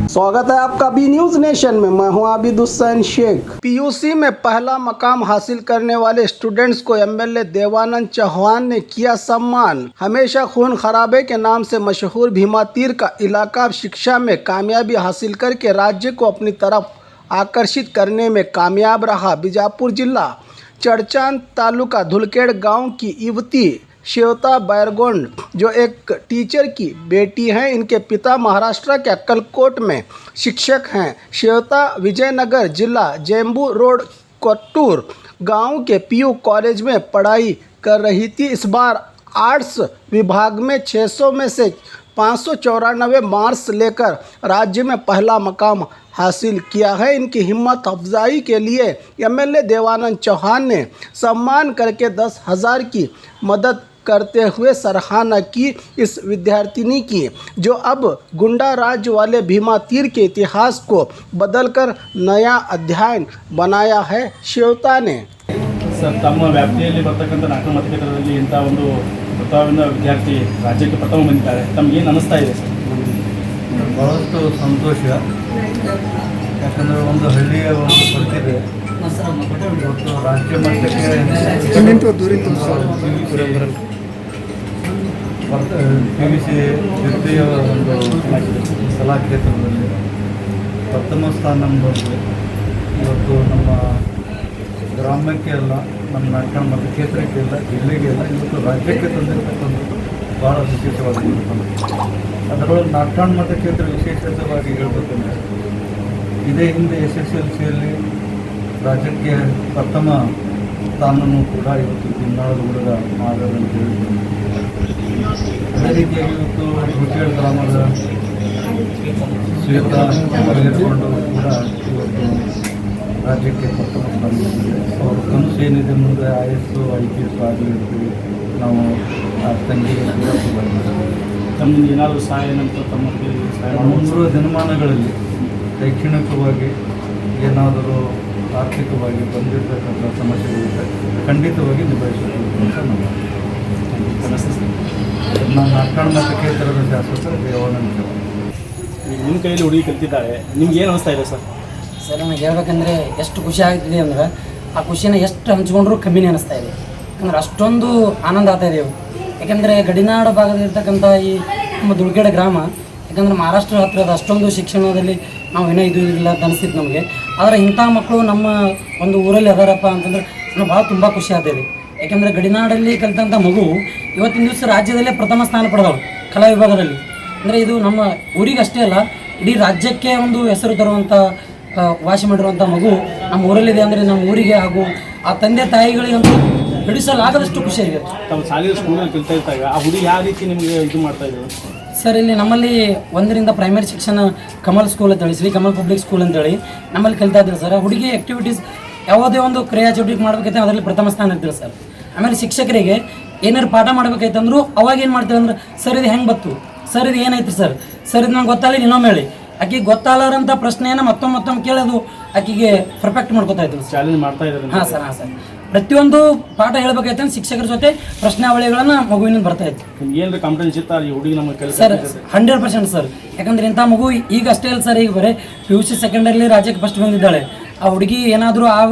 स्वागत है आपका बी न्यूज नेशन में। मैं हूं आबिद हुसैन शेख। पीयूसी में पहला मकाम हासिल करने वाले स्टूडेंट्स को एमएलए देवानंद चौहान ने किया सम्मान। हमेशा खून खराबे के नाम से मशहूर भीमा तीर का इलाका शिक्षा में कामयाबी हासिल करके राज्य को अपनी तरफ आकर्षित करने में कामयाब रहा। बीजापुर जिला चड़चान तालुका धुलकेड़ गाँव की युवती श्वेता बैरगोंड जो एक टीचर की बेटी हैं, इनके पिता महाराष्ट्र के अक्कलकोट में शिक्षक हैं। श्वेता विजयनगर जिला जेम्बू रोड कोट्टूर गांव के पीयू कॉलेज में पढ़ाई कर रही थी। इस बार आर्ट्स विभाग में 600 में से 594 मार्क्स लेकर राज्य में पहला मकाम हासिल किया है। इनकी हिम्मत अफजाई के लिए एमएलए देवानंद चौहान ने सम्मान करके 10,000 की मदद करते हुए सराहना की इस विद्यार्थिनी की, जो अब गुंडा राज वाले भीमा तीर के इतिहास को बदलकर नया अध्याय बनाया है। श्वेता ने सर तಮ್ಮ ವ್ಯಾಪ್ತಿಯಲ್ಲಿ ಬರ್ತಕ್ಕಂಥ ನಾಲ್ಕು ಮತಕ್ಷೇತ್ರದಲ್ಲಿ ಇಂಥ ಒಂದು ಪ್ರತಿಭಾವಂತ ವಿದ್ಯಾರ್ಥಿ ರಾಜ್ಯಕ್ಕೆ ಪ್ರಥಮ ಬಂದಿದ್ದಾರೆ. ತಮಗೆ ಏನು ಅನಿಸ್ತಾ ಇದೆ ಸರ್? ಬಹಳಷ್ಟು ಸಂತೋಷ. ಯಾಕಂದರೆ ಒಂದು ಹಳ್ಳಿಯ ಒಂದು ಪ್ರತಿಭೆ ಇವತ್ತು ರಾಜ್ಯ ಮಟ್ಟಕ್ಕೆ PVC ದ್ವಿತೀಯ ಒಂದು ಕಲಾ ಕ್ಷೇತ್ರದಲ್ಲಿ ಪ್ರಥಮ ಸ್ಥಾನ ಬಂದು ಇವತ್ತು ನಮ್ಮ ಗ್ರಾಮಕ್ಕೆ ಅಲ್ಲ, ನಮ್ಮ ನಾಟಕ ಮತಕ್ಷೇತ್ರಕ್ಕೆ ಇಲ್ಲ, ಜಿಲ್ಲೆಗೆ ಇಲ್ಲ, ಇವತ್ತು ರಾಜ್ಯಕ್ಕೆ ತಂದಿರತಕ್ಕಂಥದ್ದು ಭಾಳ ವಿಶೇಷವಾಗಿರುತ್ತದೆ. ಅದರೊಳಗೆ ನಾಟಕ ಮತಕ್ಷೇತ್ರ ವಿಶೇಷವಾಗಿ ಹೇಳಬೇಕಂದ್ರೆ ಇದೇ ಹಿಂದೆ SSLCಯಲ್ಲಿ ರಾಜ್ಯಕ್ಕೆ ಪ್ರಥಮ ಸ್ಥಾನನೂ ಕೂಡ ಇವತ್ತು ತಿನ್ನಾಳದ ಹುಡುಗ ಮಾಡೋದಂತ ಹೇಳಿದ್ರು. ಅದೇ ರೀತಿಯಾಗಿ ಇವತ್ತು ಧುಲಕೇಡ್ ಗ್ರಾಮದ ಶ್ವೇತಾ ತೆಗೆದುಕೊಂಡು ಕೂಡ ಇವತ್ತು ರಾಜ್ಯಕ್ಕೆ ಪ್ರಥಮ ಸ್ಥಾನ ಬಂದಿದೆ. ಅವ್ರ ಕನಸು ಏನಿದೆ ಮುಂದೆ IAS IPS ಆಗಲಿ ಇರ್ತೀವಿ, ನಾವು ಆ ತಂಗಿಗೆ ಕೂಡ ತಮ್ಮ ಏನಾದರೂ ಸಹಾಯ ನಂತರ ತಮ್ಮ ಮುಂಬರುವ ದಿನಮಾನಗಳಲ್ಲಿ ಶೈಕ್ಷಣಿಕವಾಗಿ ಏನಾದರೂ ಆರ್ಥಿಕವಾಗಿ ಬಂದಿರತಕ್ಕಂಥ ಸಮಸ್ಯೆಗಳಿದೆ, ಖಂಡಿತವಾಗಿ ನಿಭಾಯಿಸಬೇಕು ಅಂತ ನಾನು ನಾಟಕ ಮತಕ್ಷೇತ್ರದ ಶಾಸಕ ದೇವಾನಂದ ಚೌಹಾಣ್. ನಿಮ್ಮ ಕೈಯಲ್ಲಿ ಹುಡುಗಿ ಕಲ್ತಿದ್ದಾಳೆ, ನಿಮ್ಗೆ ಏನು ಅನಿಸ್ತಾ ಇದೆ ಸರ್? ಸರ್ ನನಗೆ ಹೇಳ್ಬೇಕಂದ್ರೆ ಎಷ್ಟು ಖುಷಿ ಆಗ್ತಿದೆ ಅಂದ್ರೆ ಆ ಖುಷಿನ ಎಷ್ಟು ಹಂಚ್ಕೊಂಡ್ರೂ ಕಮ್ಮಿನೇ ಅನಿಸ್ತಾ ಇದೆ. ಯಾಕಂದ್ರೆ ಅಷ್ಟೊಂದು ಆನಂದ ಆಗ್ತಾ ಇದೆ. ಯಾಕೆಂದರೆ ಗಡಿನಾಡು ಭಾಗದಲ್ಲಿರ್ತಕ್ಕಂಥ ಈ ನಮ್ಮ ಧುಲಕೇಡ್ ಗ್ರಾಮ, ಯಾಕಂದರೆ ಮಹಾರಾಷ್ಟ್ರ ಹತ್ತಿರದ ಅಷ್ಟೊಂದು ಶಿಕ್ಷಣದಲ್ಲಿ ನಾವು ಏನೋ ಇದು ಇಲ್ಲ ಅಂತ ಅನಿಸ್ತಿತ್ತು ನಮಗೆ. ಆದರೆ ಇಂಥ ಮಕ್ಕಳು ನಮ್ಮ ಒಂದು ಊರಲ್ಲಿ ಅದಾರಪ್ಪ ಅಂತಂದ್ರೆ ನಾವು ಭಾಳ ತುಂಬ ಖುಷಿ ಆಗ್ತಾಯಿದೆ. ಯಾಕೆಂದರೆ ಗಡಿನಾಡಲ್ಲಿ ಕಲಿತಂಥ ಮಗು ಇವತ್ತಿನ ದಿವಸ ರಾಜ್ಯದಲ್ಲೇ ಪ್ರಥಮ ಸ್ಥಾನ ಪಡೆದವಳು ಕಲಾ ವಿಭಾಗದಲ್ಲಿ. ಅಂದರೆ ಇದು ನಮ್ಮ ಊರಿಗೆ ಅಷ್ಟೇ ಅಲ್ಲ, ಇಡೀ ರಾಜ್ಯಕ್ಕೆ ಒಂದು ಹೆಸರು ತರುವಂಥ ವಾಸಿ ಮಾಡಿರುವಂಥ ಮಗು ನಮ್ಮ ಊರಲ್ಲಿದೆ. ಅಂದರೆ ನಮ್ಮ ಊರಿಗೆ ಹಾಗೂ ಆ ತಂದೆ ತಾಯಿಗಳಿಗಂತೂ ಹಿಡಿಸಲಾಗದಷ್ಟು ಖುಷಿಯಾಗಿದೆ. ತಾವು ಶಾಲೆಯ ಸ್ಕೂಲಲ್ಲಿ ಕಲಿತಾ ಇದ್ದಾಗ ಆ ಹುಡುಗಿ ಯಾವ ರೀತಿ ನಿಮಗೆ ಇದು ಮಾಡ್ತಾ ಇದ್ರು ಸರ್? ಇಲ್ಲಿ ನಮ್ಮಲ್ಲಿ 1ರಿಂದ ಪ್ರೈಮರಿ ಶಿಕ್ಷಣ ಕಮಲ್ ಸ್ಕೂಲ್ ಅಂತೇಳಿ, ಶ್ರೀ ಕಮಲ್ ಪಬ್ಲಿಕ್ ಸ್ಕೂಲ್ ಅಂತೇಳಿ ನಮ್ಮಲ್ಲಿ ಕಲಿತಾ ಇದ್ದಾರೆ ಸರ್. ಹುಡುಗಿ ಆ್ಯಕ್ಟಿವಿಟೀಸ್ ಯಾವುದೇ ಒಂದು ಕ್ರಿಯಾ ಚಟುವಟಿಕೆ ಮಾಡಬೇಕೈತೆ ಅದರಲ್ಲಿ ಪ್ರಥಮ ಸ್ಥಾನ ಇರ್ತಾರೆ ಸರ್. ಆಮೇಲೆ ಶಿಕ್ಷಕರಿಗೆ ಏನಾದ್ರು ಪಾಠ ಮಾಡ್ಬೇಕಾಯ್ತಂದ್ರು ಅವಾಗ ಏನು ಮಾಡ್ತೀವಿ ಅಂದ್ರೆ, ಸರ್ ಇದು ಹೆಂಗೆ ಬತ್ತು, ಸರ್ ಇದು ಏನಾಯ್ತು ಸರ್, ಸರ್ ಇದು ನಂಗೆ ಗೊತ್ತಾಗಲಿ ಇನ್ನೊಮ್ಮೆ ಹೇಳಿ. ಆಕೆಗೆ ಗೊತ್ತಾಗಲಾರಂಥ ಪ್ರಶ್ನೆಯನ್ನು ಮತ್ತೊಮ್ಮೆ ಕೇಳೋದು ಆಕೆಗೆ ಪರ್ಫೆಕ್ಟ್ ಮಾಡ್ಕೊತಾ ಇದ್ರು. ಚಾಲೆಂಜ್ ಮಾಡ್ತಾ ಇದ್ದಾರೆ. ಹಾಂ ಸರ್. ಪ್ರತಿಯೊಂದು ಪಾಠ ಹೇಳ್ಬೇಕಾಯ್ತು ಶಿಕ್ಷಕರ ಜೊತೆ ಪ್ರಶ್ನಾವಳಿಗಳನ್ನು ಮಗುವಿನಿಂದ ಬರ್ತಾ ಇತ್ತು. ಏನು ಕಾಂಪಿಟೇಷನ್ ಇತ್ತ ಈ ಹುಡುಗಿ ನಮ್ಮ ಕೈ ಸರ್ 100% ಸರ್. ಯಾಕಂದ್ರೆ ಇಂಥ ಮಗು ಈಗ ಅಷ್ಟೇ ಅಲ್ಲ ಸರ್, ಈಗ ಬರೀ PUC ಸೆಕೆಂಡರಿಲಿ ರಾಜ್ಯಕ್ಕೆ ಫಸ್ಟ್ ಬಂದಿದ್ದಾಳೆ. ಆ ಹುಡುಗಿ ಏನಾದರೂ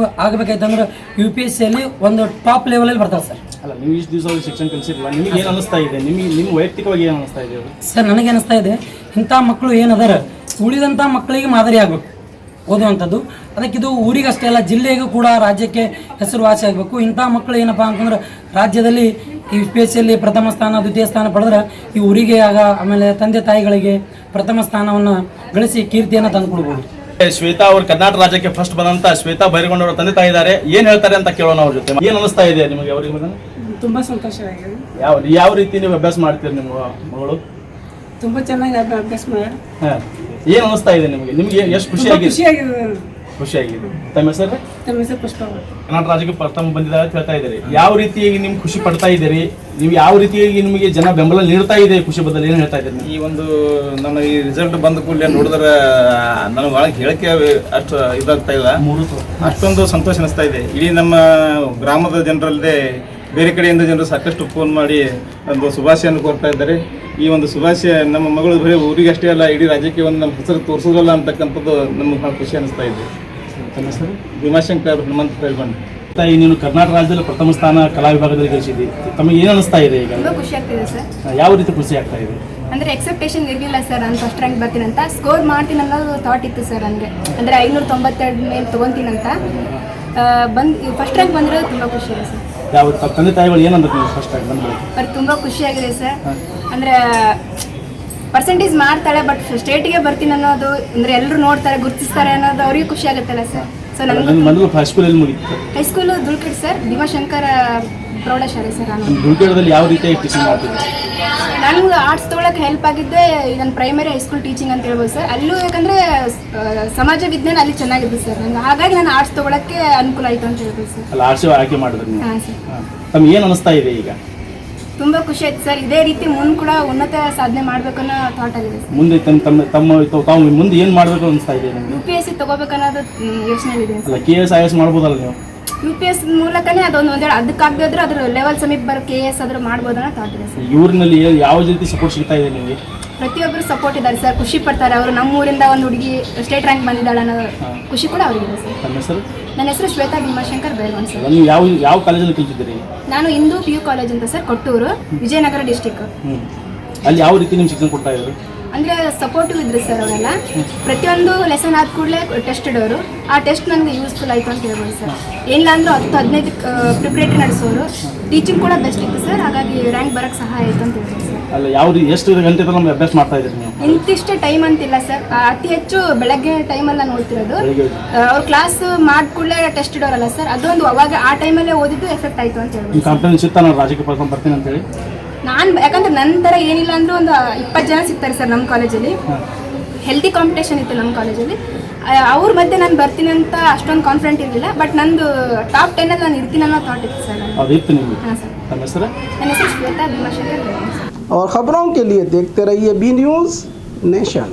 ಆಗಬೇಕಾಯ್ತಂದ್ರೆ UPSCಯಲ್ಲಿ ಒಂದು ಟಾಪ್ ಲೆವೆಲಲ್ಲಿ ಬರ್ತಾಳೆ ಸರ್. ಅಲ್ಲ, ನೀವು ಇಷ್ಟು ದಿವಸ ಶಿಕ್ಷಣ ಕಲಿಸಿರಲ್ಲ, ನಿಮಗೆ ಏನು ಅನಿಸ್ತಾ ಇದೆ? ನಿಮ್ಮ ವೈಯಕ್ತಿಕವಾಗಿ ಏನು ಅನಿಸ್ತಾ ಇದೆ ಸರ್? ನನಗೆ ಅನಿಸ್ತಾ ಇದೆ ಇಂಥ ಮಕ್ಕಳು ಏನದಾರ ಉಳಿದಂಥ ಮಕ್ಕಳಿಗೆ ಮಾದರಿ ಆಗಬೇಕು ಓದುವಂಥದ್ದು. ಅದಕ್ಕಿದು ಊರಿಗೆ ಅಷ್ಟೇ ಅಲ್ಲ, ಜಿಲ್ಲೆಗೂ ಕೂಡ ರಾಜ್ಯಕ್ಕೆ ಹೆಸರುವಾಸಿ ಆಗಬೇಕು. ಇಂಥ ಮಕ್ಕಳು ಏನಪ್ಪ ಅಂತಂದ್ರೆ ರಾಜ್ಯದಲ್ಲಿ ಈ UPSCಯಲ್ಲಿ ಪ್ರಥಮ ಸ್ಥಾನ ದ್ವಿತೀಯ ಸ್ಥಾನ ಪಡೆದ್ರೆ ಈ ಊರಿಗೆ ಆಮೇಲೆ ತಂದೆ ತಾಯಿಗಳಿಗೆ ಪ್ರಥಮ ಸ್ಥಾನವನ್ನು ಗಳಿಸಿ ಕೀರ್ತಿಯನ್ನು ತಂದುಕೊಡ್ಬೋದು. ಶ್ವೇತಾ ಅವರು ಕರ್ನಾಟಕ ರಾಜ್ಯಕ್ಕೆ ಫಸ್ಟ್ ಬಂದಂತ ಶ್ವೇತಾ ಬೈರಗೊಂಡ್ ಅವರು ತಂದೆ ತಾಯಿ ಇದ್ದಾರೆ, ಏನು ಹೇಳ್ತಾರೆ ಅಂತ ಕೇಳೋಣ ಅವ್ರ ಜೊತೆ. ಏನು ಅನಿಸ್ತಾ ಇದೆ ನಿಮಗೆ ಅವರಿಗೆ? ತುಂಬ ಸಂತೋಷವಾಗಿದೆ. ಯಾವ ರೀತಿ ನೀವು ಅಭ್ಯಾಸ ಮಾಡ್ತೀರಿ ನಿಮ್ಮ ಮಗಳು? ತುಂಬ ಚೆನ್ನಾಗಿ ಅಭ್ಯಾಸ ಮಾಡಿ. ಹಾಂ, ಏನು ಅನಿಸ್ತಾ ಇದೆ ನಿಮಗೆ ಎಷ್ಟು ಖುಷಿಯಾಗಿದೆ? ತಮ್ಮ ಹೆಸರು? ತಮ್ಮ ಹೆಸರು ಪುಷ್ಪ. ಕರ್ನಾಟಕ ರಾಜ್ಯಕ್ಕೆ ಪ್ರಥಮ ಬಂದಿದ್ದಾರೆ ಅಂತ ಹೇಳ್ತಾ ಇದ್ದೀರಿ. ಯಾವ ರೀತಿಯಾಗಿ ನಿಮ್ಗೆ ಖುಷಿ ಪಡ್ತಾ ಇದ್ದೀರಿ? ನೀವು ಯಾವ ರೀತಿಯಾಗಿ ನಿಮಗೆ ಜನ ಬೆಂಬಲ ನೀಡ್ತಾ ಇದೆ ಖುಷಿ ಬದಲು ಏನು ಹೇಳ್ತಾ ಇದ್ದೀರಿ? ಈ ಒಂದು ನನ್ನ ಈ ರಿಸಲ್ಟ್ ಬಂದ ಕೂಡಲೇ ನೋಡಿದ್ರೆ ನನಗೆ ಒಳಗೆ ಹೇಳಿಕೆ ಅಷ್ಟು ಇದಾಗ್ತಾ ಇಲ್ಲ, ಅಷ್ಟೊಂದು ಸಂತೋಷ ಅನಿಸ್ತಾ ಇದೆ. ಇಡೀ ನಮ್ಮ ಗ್ರಾಮದ ಜನರಲ್ಲದೆ ಬೇರೆ ಕಡೆಯಿಂದ ಜನರು ಸಾಕಷ್ಟು ಫೋನ್ ಮಾಡಿ ಒಂದು ಶುಭಾಶಯನ್ನು ಕೋರ್ತಾ ಇದ್ದಾರೆ. ಈ ಒಂದು ಶುಭಾಶಯ ನಮ್ಮ ಮಗಳು ಬರೀ ಊರಿಗೆ ಅಷ್ಟೇ ಅಲ್ಲ ಇಡೀ ರಾಜ್ಯಕ್ಕೆ ಒಂದು ನಮ್ಮ ಹೆಸರು ತೋರಿಸೋದಲ್ಲ ಅಂತಕ್ಕಂಥದ್ದು ನಮ್ಗೆ ಭಾಳ ಖುಷಿ ಅನಿಸ್ತಾ ಇದೆ. ತಮ್ಮ ಹೆಸರು? ಭೀಮಾಶಂಕರ್ ಹನುಮಂತ ಪೈಲ್ವಾನ್. ತಾಯಿ, ನೀನು ಕರ್ನಾಟಕ ರಾಜ್ಯದಲ್ಲಿ ಪ್ರಥಮ ಸ್ಥಾನ ಕಲಾ ವಿಭಾಗದಲ್ಲಿ ಗಳಿಸಿದ್ದಿ. ತಮಗೆ ಏನು ಅನಿಸ್ತಾ ಇದೆ ಈಗ? ತುಂಬ ಖುಷಿ ಆಗ್ತಿದೆ ಸರ್. ಯಾವ ರೀತಿ ಖುಷಿ ಆಗ್ತಾ ಇದೆ? ಅಂದರೆ ಎಕ್ಸೆಪ್ಟೇಷನ್ ಇರಲಿಲ್ಲ ಸರ್, ನಾನು ಫಸ್ಟ್ ರ್ಯಾಂಕ್ ಬರ್ತೀನಿ ಅಂತ, ಸ್ಕೋರ್ ಮಾಡ್ತೀನಿ ಅನ್ನೋದು ಥಾಟ್ ಇತ್ತು ಸರ್ ನನಗೆ. ಅಂದರೆ 592 ಮೇಲೆ ತೊಗೊತೀನಂತ ಬಂದು ಫಸ್ಟ್ ರ್ಯಾಂಕ್ ಬಂದಿರೋದು ತುಂಬ ಖುಷಿ ಇದೆ ಸರ್. ಯಾವ ತಂದೆ ತಾಯಿಗಳು ಏನಂದ್ರೆ ನೀವು ಫಸ್ಟ್ ರ್ಯಾಂಕ್ ಬಂದರೆ? ಅವ್ರಿಗೆ ತುಂಬ ಖುಷಿಯಾಗಿದೆ ಸರ್. ಅಂದರೆ ಪರ್ಸೆಂಟೇಜ್ ಮಾಡ್ತಾಳೆ, ಬಟ್ ಸ್ಟೇಟಿಗೆ ಬರ್ತೀನಿ ಅನ್ನೋದು, ಅಂದರೆ ಎಲ್ಲರೂ ನೋಡ್ತಾರೆ ಗುರುತಿಸ್ತಾರೆ ಅನ್ನೋದು ಅವ್ರಿಗೆ ಖುಷಿ ಆಗುತ್ತಲ್ಲ ಸರ್. ಸೊ ನನಗೆ ಮೊದಲು ಹೈಸ್ಕೂಲಲ್ಲಿ ಮುಗಿತು? ಹೈಸ್ಕೂಲು ದುಲ್ಕೇಡ್ ಸರ್, ಭೀಮಾಶಂಕರ ಪ್ರೌಢಶಾಲೆ ಸರ್. ನಾನು ದುರ್ಗೇಡದಲ್ಲಿ ಯಾವ ರೀತಿಯಾಗಿ ಟೀಚಿಂಗ್ ಮಾಡ್ತಿದ್ದೆ? ನನಗೆ ಆರ್ಟ್ಸ್ ತೊಗೊಳಕ್ಕೆ ಹೆಲ್ಪ್ ಆಗಿದ್ದೆ ನನ್ನ ಪ್ರೈಮರಿ ಹೈಸ್ಕೂಲ್ ಟೀಚಿಂಗ್ ಅಂತ ಹೇಳ್ಬೋದು ಸರ್. ಅಲ್ಲೂ ಯಾಕಂದರೆ ಸಮಾಜ ವಿಜ್ಞಾನ ಅಲ್ಲಿ ಚೆನ್ನಾಗಿದೆ ಸರ್ ನಂಗೆ, ಹಾಗಾಗಿ ನಾನು ಆರ್ಟ್ಸ್ ತೊಗೊಳಕ್ಕೆ ಅನುಕೂಲ ಆಯಿತು ಅಂತ ಹೇಳ್ಬೋದು ಸರ್. ಅಲ್ಲ, ಆರ್ಟ್ಸ್ ಆಯ್ಕೆ ಮಾಡಿದ್ರೆ ನೀವು? ಹಾಂ ಸರ್. ತಮ್ಗೆ ಏನು ಅನಿಸ್ತಾ ಇದೆ ಈಗ? ತುಂಬ ಖುಷಿ ಆಯ್ತು ಸರ್. ಇದೇ ರೀತಿ ಮುಂದೆ ಕೂಡ ಉನ್ನತ ಸಾಧನೆ ಮಾಡಬೇಕು ಅನ್ನೋ ಥಾಟ್ ಆಗಿದೆ ಸರ್. ಮುಂದೆ ತಾವು ಮುಂದೆ ಏನು ಮಾಡಬೇಕು ಅನಿಸ್ತಾ ಇದೆ ನಿಮಗೆ? UPSC ತೊಗೋಬೇಕನ್ನೋದು ಯೋಚನೆಯಲ್ಲಿದೆ ಸರ್. ಅಲ್ಲ, KS IAS ಮಾಡ್ಬೋದಲ್ಲ ನೀವು? UPSC ಮೂಲಕನೇ ಒಂದೇಳು ಅದಕ್ಕಾಗದೇ ಇದ್ರೆ ಅದ್ರ ಲೆವೆಲ್ ಸಮೀಪ ಬರೋ KS ಆದರೂ ಮಾಡ್ಬೋದು ಅನ್ನೋ ಥಾಟ್ ಇದೆ ಸರ್. ಊರಿನಲ್ಲಿ ಯಾವ ರೀತಿ ಸಪೋರ್ಟ್ ಸಿಗ್ತಾ ಇದೆ ನಿಮಗೆ? ಪ್ರತಿಯೊಬ್ಬರು ಸಪೋರ್ಟ್ ಇದ್ದಾರೆ ಸರ್, ಖುಷಿ ಪಡ್ತಾರೆ. ಅವರು ನಮ್ಮೂರಿಂದ ಒಂದು ಹುಡುಗಿ ಸ್ಟೇಟ್ ರ್ಯಾಂಕ್ ಬಂದಿದ್ದಾಳೆ ಅನ್ನೋ ಖುಷಿ ಕೂಡ ಅವರಿಗಿದೆ ಸರ್. ತಮ್ಮ ಹೆಸರು? ನನ್ನ ಹೆಸರು ಶ್ವೇತಾ ಭೀಮಾಶಂಕರ್ ಬೇಲ್ವಾನ್ ಸರ್. ನೀವು ಯಾವ ಕಾಲೇಜಲ್ಲಿ ಕಲಿತಿದ್ದೀರಿ? ನಾನು ಇಂದು PU ಕಾಲೇಜ್ ಅಂತ ಸರ್, ಕೊಟ್ಟೂರು, ವಿಜಯನಗರ ಡಿಸ್ಟಿಕ್. ಅಲ್ಲಿ ಯಾವ ರೀತಿ ನಿಮ್ಗೆ ಶಿಕ್ಷಣ ಕೊಡ್ತಾ ಇದ್ರು? ಅಂದರೆ ಸಪೋರ್ಟಿವ್ ಇದ್ರು ಸರ್ ಅವರೆಲ್ಲ. ಪ್ರತಿಯೊಂದು ಲೆಸನ್ ಆದ ಕೂಡಲೇ ಟೆಸ್ಟ್ ಇಡೋರು. ಆ ಟೆಸ್ಟ್ ನನಗೆ ಯೂಸ್ಫುಲ್ ಆಯಿತು ಅಂತ ಹೇಳ್ಬೋದು ಸರ್. ಏನಿಲ್ಲ ಅಂದರೂ 10-15 ಪ್ರಿಪ್ರೇಟರಿ ನಡೆಸೋರು. ಟೀಚಿಂಗ್ ಕೂಡ ಬೆಸ್ಟ್ ಇತ್ತು ಸರ್, ಹಾಗಾಗಿ ರ್ಯಾಂಕ್ ಬರೋಕ್ಕೆ ಸಹಾಯ ಆಯಿತು ಅಂತ ಹೇಳ್ಬೋದು ಸರ್. ಅಲ್ಲ, ಎಷ್ಟು ಗಂಟೆ ನಮ್ಗೆ ಅಭ್ಯಾಸ ಮಾಡ್ತಾ ಇದ್ದೀರಿ ನೀವು? ಇಂತಿಷ್ಟೇ ಟೈಮ್ ಅಂತಿಲ್ಲ ಸರ್, ಅತಿ ಹೆಚ್ಚು ಬೆಳಗ್ಗೆ ಟೈಮಲ್ಲಿ ನಾನು ಓದ್ತಿರೋದು. ಅವ್ರು ಕ್ಲಾಸ್ ಮಾಡಿ ಕೂಡಲೇ ಟೆಸ್ಟ್ ಇಡೋರಲ್ಲ ಸರ್, ಅದೊಂದು ಅವಾಗ ಆ ಟೈಮಲ್ಲೇ ಓದಿದ್ದು ಎಫೆಕ್ಟ್ ಆಯಿತು ಅಂತ ಹೇಳ್ಬೋದು. ಕಾನ್ಫಿಡೆನ್ಸ್ ಇತ್ತು ನಾನು ರಾಜ್ಯಕ್ಕೆ ಬರ್ತೀನಿ ಅಂತೇಳಿ? ನಾನು ಯಾಕಂದ್ರೆ ನನ್ನ ಥರ ಏನಿಲ್ಲ ಅಂದರೂ ಒಂದು 20 ಜನ ಸಿಗ್ತಾರೆ ಸರ್ ನಮ್ಮ ಕಾಲೇಜಲ್ಲಿ. ಹೆಲ್ತಿ ಕಾಂಪಿಟೇಷನ್ ಇತ್ತು ನಮ್ಮ ಕಾಲೇಜಲ್ಲಿ. ಅವ್ರ ಮಧ್ಯೆ ನಾನು ಬರ್ತೀನಿ ಅಂತ ಅಷ್ಟೊಂದು ಕಾನ್ಫಿಡೆಂಟ್ ಇರಲಿಲ್ಲ, ಬಟ್ ನಂದು ಟಾಪ್ 10 ನಾನು ಇರ್ತೀನಿ ಅನ್ನೋ ಥಾಟ್ ಇತ್ತು ಸರ್. ಅದಿತ್ತು ನಿಮಗೆ? ಹಾಂ ಸರ್. ತಮ್ಮ ಹೆಸರು? ನನ್ನ ಹೆಸರು ಶ್ವೇತಾ ಭೀಮಾಶಂಕರ್. और ख़बरों के लिए देखते रहिए B News नेशन।